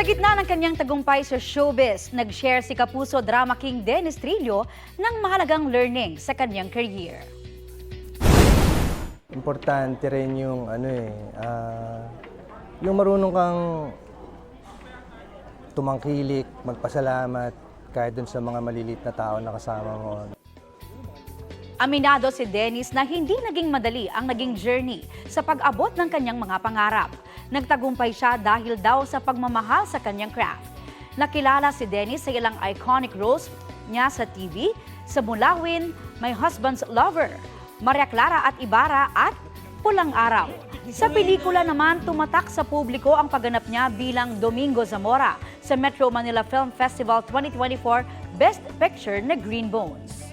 gitna ng kanyang tagumpay sa showbiz, nag-share si Kapuso Drama King Dennis Trillo ng mahalagang learning sa kanyang career. Importante rin yung yung marunong kang tumangkilik, magpasalamat kahit dun sa mga malilit na tao na kasama mo. Aminado si Dennis na hindi naging madali ang naging journey sa pag-abot ng kanyang mga pangarap. Nagtagumpay siya dahil daw sa pagmamahal sa kanyang craft. Nakilala si Dennis sa ilang iconic roles niya sa TV, sa Mulawin, My Husband's Lover, Maria Clara at Ibarra at Pulang Araw. Sa pelikula naman, tumatak sa publiko ang pagganap niya bilang Domingo Zamora sa Metro Manila Film Festival 2024 Best Picture na Green Bones.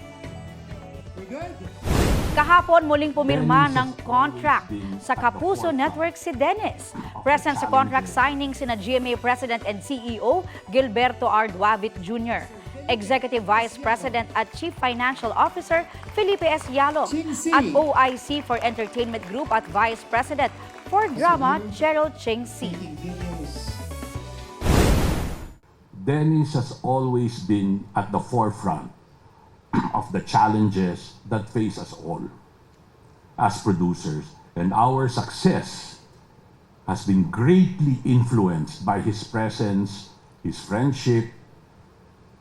Kahapon muling pumirma ng contract sa Kapuso Network si Dennis. Present sa contract signing sina GMA President and CEO Gilberto R. Duavit Jr., Executive Vice President at Chief Financial Officer Felipe S. Yalo, at OIC for Entertainment Group at Vice President for Drama Gerald Cheng C. Dennis has always been at the forefront of the challenges that face us all as producers, and our success has been greatly influenced by his presence, his friendship,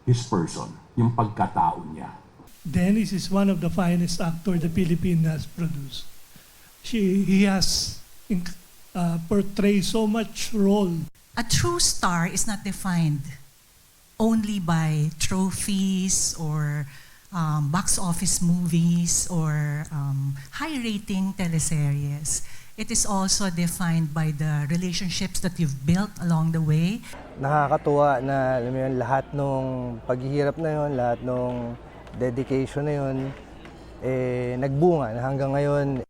his person, yung pagkatao niya. Dennis is one of the finest actors the Philippines has produced. He has portrayed so much role. A true star is not defined only by trophies or box office movies or high-rating teleseries. It is also defined by the relationships that you've built along the way. Nakakatuwa na alam mo yun, lahat nung paghihirap na yun, lahat nung dedication na yun, nagbunga na hanggang ngayon.